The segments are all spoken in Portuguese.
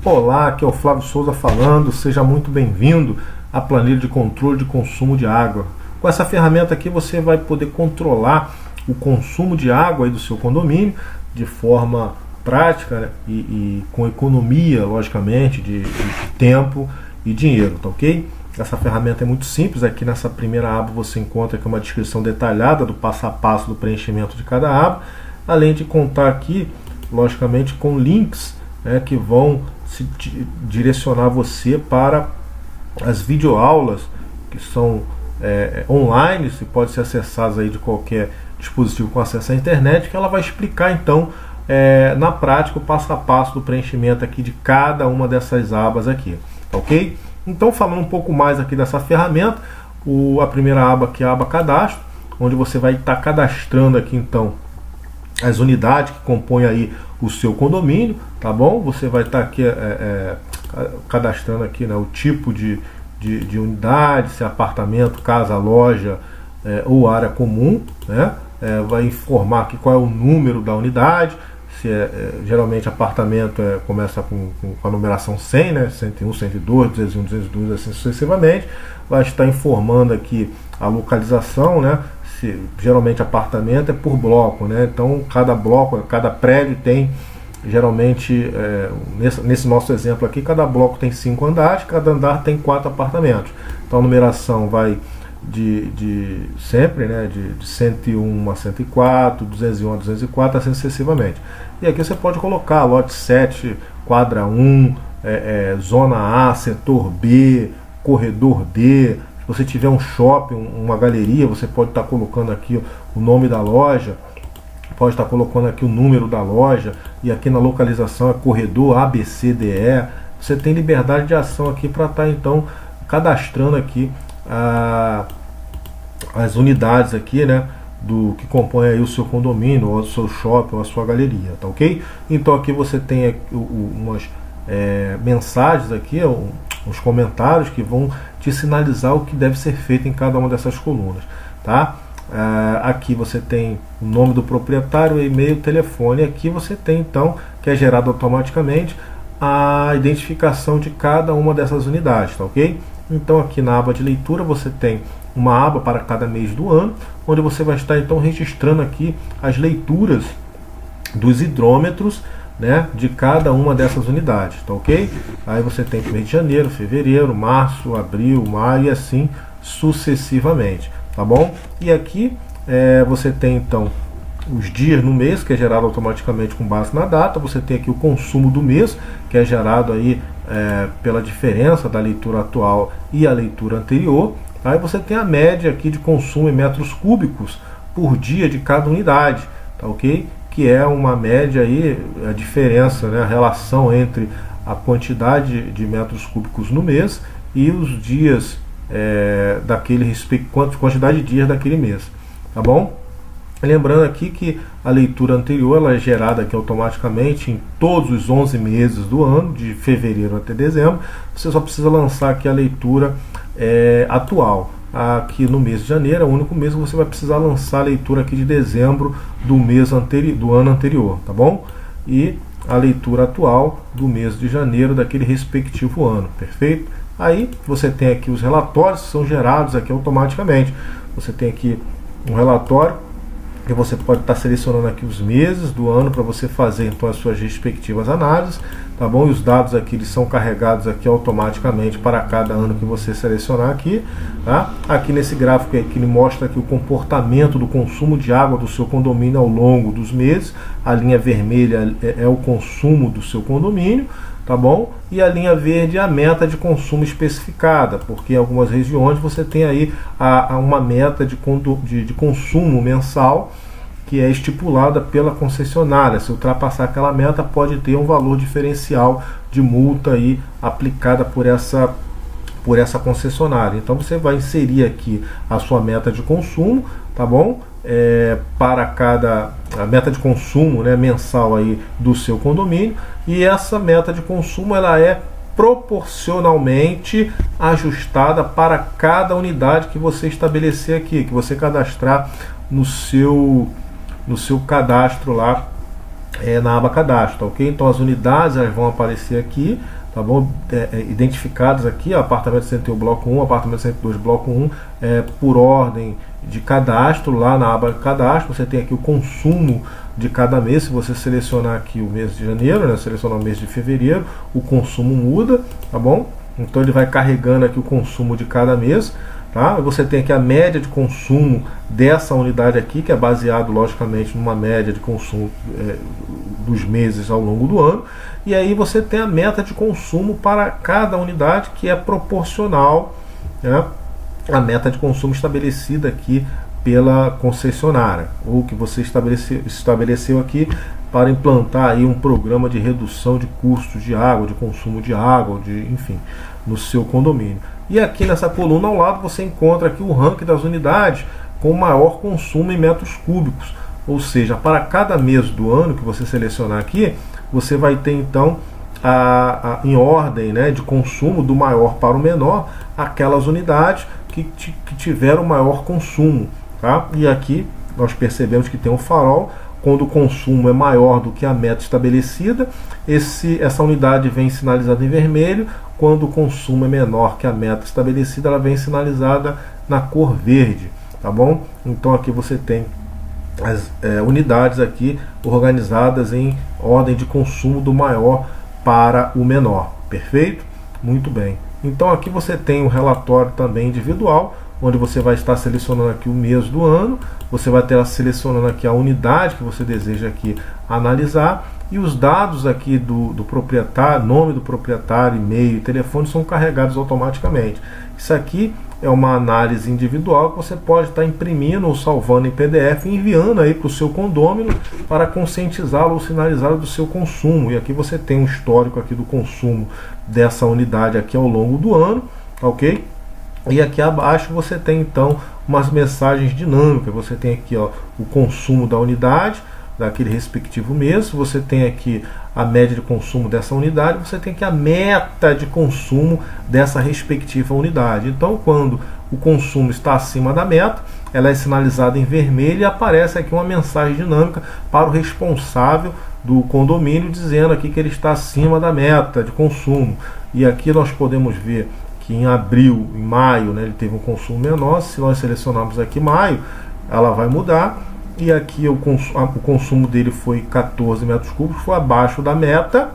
Olá, aqui é o Flávio Souza falando, seja muito bem-vindo à planilha de controle de consumo de água. Com essa ferramenta aqui você vai poder controlar o consumo de água aí do seu condomínio de forma prática, né? e com economia, logicamente, de tempo e dinheiro, tá ok? Essa ferramenta é muito simples. Aqui nessa primeira aba você encontra aqui uma descrição detalhada do passo a passo do preenchimento de cada aba, além de contar aqui, logicamente, com links, né, que vão direcionar você para as videoaulas que são online, e pode ser acessadas aí de qualquer dispositivo com acesso à internet, que ela vai explicar então na prática o passo a passo do preenchimento aqui de cada uma dessas abas aqui, ok? Então, falando um pouco mais aqui dessa ferramenta, a primeira aba aqui é a aba cadastro, onde você vai estar cadastrando aqui então as unidades que compõem aí o seu condomínio, tá bom? Você vai estar aqui cadastrando aqui, né, o tipo de unidade, se é apartamento, casa, loja ou área comum, né? Vai informar aqui qual é o número da unidade. Se geralmente apartamento começa com a numeração 100, né? 101, 102, 201, 202, assim sucessivamente. Vai estar informando aqui a localização, né? Geralmente apartamento é por bloco, né? Então cada bloco, cada prédio tem geralmente, nesse nosso exemplo aqui, cada bloco tem 5 andares, cada andar tem 4 apartamentos. Então a numeração vai sempre, né, de 101 a 104, 201 a 204, assim sucessivamente. E aqui você pode colocar lote 7, quadra 1, zona A, setor B, corredor D. Se você tiver um shopping, uma galeria, você pode estar colocando aqui o nome da loja, pode estar colocando aqui o número da loja, e aqui na localização é corredor A, B, C, D, E. Você tem liberdade de ação aqui para estar então cadastrando aqui as unidades aqui, né, do que compõe aí o seu condomínio, ou o seu shopping, ou a sua galeria, tá ok? Então aqui você tem umas mensagens aqui, uns comentários que vão te sinalizar o que deve ser feito em cada uma dessas colunas, tá? Aqui você tem o nome do proprietário, e-mail, telefone. Aqui você tem então, que é gerado automaticamente, a identificação de cada uma dessas unidades, tá ok? Então aqui na aba de leitura você tem uma aba para cada mês do ano, onde você vai estar então registrando aqui as leituras dos hidrômetros, né, de cada uma dessas unidades, tá ok? Aí você tem mês de janeiro, fevereiro, março, abril, maio e assim sucessivamente, tá bom? E aqui você tem então os dias no mês, que é gerado automaticamente com base na data. Você tem aqui o consumo do mês, que é gerado aí pela diferença da leitura atual e a leitura anterior. Aí você tem a média aqui de consumo em metros cúbicos por dia de cada unidade, tá ok? Que é uma média aí, a diferença, né, a relação entre a quantidade de metros cúbicos no mês e os dias quantidade de dias daquele mês, tá bom? Lembrando aqui que a leitura anterior ela é gerada aqui automaticamente em todos os 11 meses do ano, de fevereiro até dezembro. Você só precisa lançar aqui a leitura atual. Aqui no mês de janeiro é o único mês que você vai precisar lançar a leitura aqui de dezembro do ano anterior, tá bom? E a leitura atual do mês de janeiro daquele respectivo ano, perfeito? Aí você tem aqui os relatórios que são gerados aqui automaticamente. Você tem aqui um relatório que você pode estar selecionando aqui os meses do ano para você fazer então as suas respectivas análises, tá bom? E os dados aqui eles são carregados aqui automaticamente para cada ano que você selecionar aqui, tá? Aqui nesse gráfico aqui ele mostra aqui o comportamento do consumo de água do seu condomínio ao longo dos meses. A linha vermelha é o consumo do seu condomínio, tá bom? E a linha verde é a meta de consumo especificada, porque em algumas regiões você tem aí uma meta de consumo mensal que é estipulada pela concessionária. Se ultrapassar aquela meta, pode ter um valor diferencial de multa aí aplicada por essa concessionária. Então você vai inserir aqui a sua meta de consumo, tá bom? Para a meta de consumo, né, mensal aí do seu condomínio, e essa meta de consumo ela é proporcionalmente ajustada para cada unidade que você estabelecer aqui, que você cadastrar no seu cadastro lá na aba cadastro, tá ok? Então as unidades elas vão aparecer aqui, tá bom? Identificadas aqui, apartamento 101 bloco 1, apartamento 102 bloco 1, por ordem de cadastro. Lá na aba cadastro você tem aqui o consumo de cada mês. Se você selecionar aqui o mês de janeiro, né, selecionar o mês de fevereiro, o consumo muda, tá bom? Então ele vai carregando aqui o consumo de cada mês. Tá? Você tem aqui a média de consumo dessa unidade aqui, que é baseado logicamente numa média de consumo dos meses ao longo do ano, e aí você tem a meta de consumo para cada unidade, que é proporcional, né, à meta de consumo estabelecida aqui pela concessionária, ou que você estabeleceu aqui para implantar aí um programa de redução de custos de água, de consumo de água, enfim, no seu condomínio. E aqui nessa coluna ao lado você encontra aqui o ranking das unidades com maior consumo em metros cúbicos. Ou seja, para cada mês do ano que você selecionar aqui, você vai ter então em ordem, né, de consumo do maior para o menor, aquelas unidades que tiveram maior consumo. Tá? E aqui nós percebemos que tem um farol. Quando o consumo é maior do que a meta estabelecida, essa unidade vem sinalizada em vermelho. Quando o consumo é menor que a meta estabelecida, ela vem sinalizada na cor verde, tá bom? Então aqui você tem as unidades aqui organizadas em ordem de consumo do maior para o menor, perfeito? Muito bem. Então aqui você tem um relatório também individual, onde você vai estar selecionando aqui o mês do ano, você vai estar selecionando aqui a unidade que você deseja aqui analisar, e os dados aqui do proprietário, nome do proprietário, e-mail e telefone são carregados automaticamente. Isso aqui é uma análise individual que você pode estar imprimindo ou salvando em PDF e enviando aí para o seu condômino para conscientizá-lo ou sinalizá-lo do seu consumo. E aqui você tem um histórico aqui do consumo dessa unidade aqui ao longo do ano, ok? E aqui abaixo você tem então umas mensagens dinâmicas. Você tem aqui, ó, o consumo da unidade daquele respectivo mês, você tem aqui a média de consumo dessa unidade, você tem aqui a meta de consumo dessa respectiva unidade. Então, quando o consumo está acima da meta, ela é sinalizada em vermelho e aparece aqui uma mensagem dinâmica para o responsável do condomínio dizendo aqui que ele está acima da meta de consumo. E aqui nós podemos ver que em abril, em maio, né, ele teve um consumo menor. Se nós selecionarmos aqui maio, ela vai mudar. E aqui o consumo dele foi 14 metros cúbicos, foi abaixo da meta.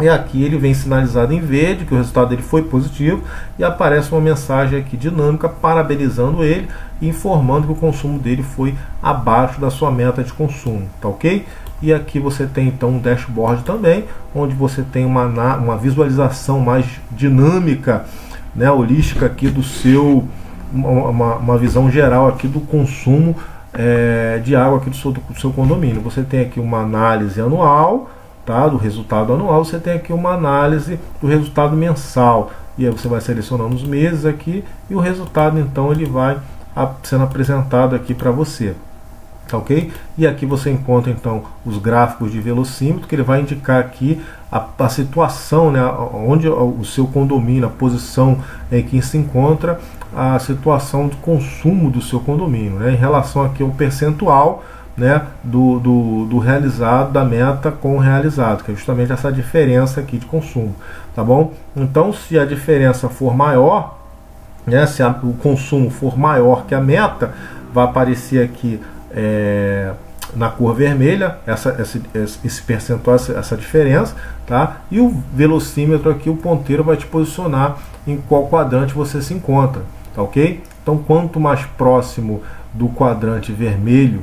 E aqui ele vem sinalizado em verde, que o resultado dele foi positivo. E aparece uma mensagem aqui dinâmica parabenizando ele e informando que o consumo dele foi abaixo da sua meta de consumo. Tá ok? E aqui você tem então um dashboard também, onde você tem uma visualização mais dinâmica, né, holística aqui do seu, uma visão geral aqui do consumo de água aqui do seu condomínio. Você tem aqui uma análise anual, tá, do resultado anual, você tem aqui uma análise do resultado mensal, e aí você vai selecionando os meses aqui, e o resultado então ele vai sendo apresentado aqui para você. Ok? E aqui você encontra então os gráficos de velocímetro, que ele vai indicar aqui a situação, né, onde o seu condomínio, a posição em que se encontra a situação de consumo do seu condomínio, né, em relação aqui ao percentual, né, do realizado, da meta com o realizado, que é justamente essa diferença aqui de consumo, tá bom? Então, se a diferença for maior, né, se o consumo for maior que a meta, vai aparecer aqui na cor vermelha esse percentual, essa diferença, tá? E o velocímetro aqui, o ponteiro, vai te posicionar em qual quadrante você se encontra, tá ok? Então, quanto mais próximo do quadrante vermelho,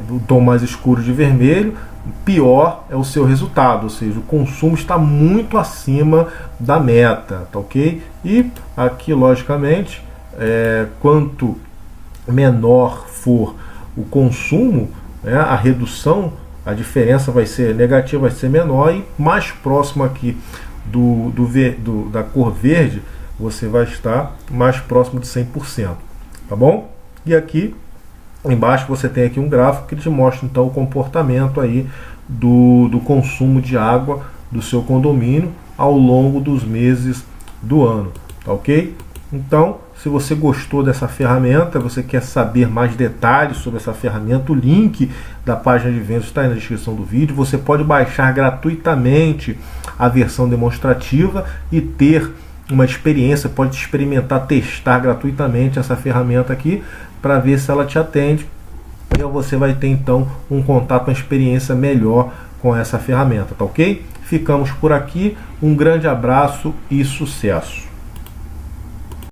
do tom mais escuro de vermelho, pior é o seu resultado, ou seja, o consumo está muito acima da meta, tá ok? E aqui, logicamente, quanto menor for o consumo, né, a redução, a diferença vai ser negativa, vai ser menor, e mais próximo aqui da cor verde, você vai estar mais próximo de 100%, tá bom? E aqui embaixo você tem aqui um gráfico que te mostra então o comportamento aí do consumo de água do seu condomínio ao longo dos meses do ano, tá ok? Então, se você gostou dessa ferramenta, você quer saber mais detalhes sobre essa ferramenta, o link da página de vendas está aí na descrição do vídeo. Você pode baixar gratuitamente a versão demonstrativa e ter uma experiência, pode experimentar, testar gratuitamente essa ferramenta aqui para ver se ela te atende. E você vai ter então um contato, uma experiência melhor com essa ferramenta, tá ok? Ficamos por aqui, um grande abraço e sucesso!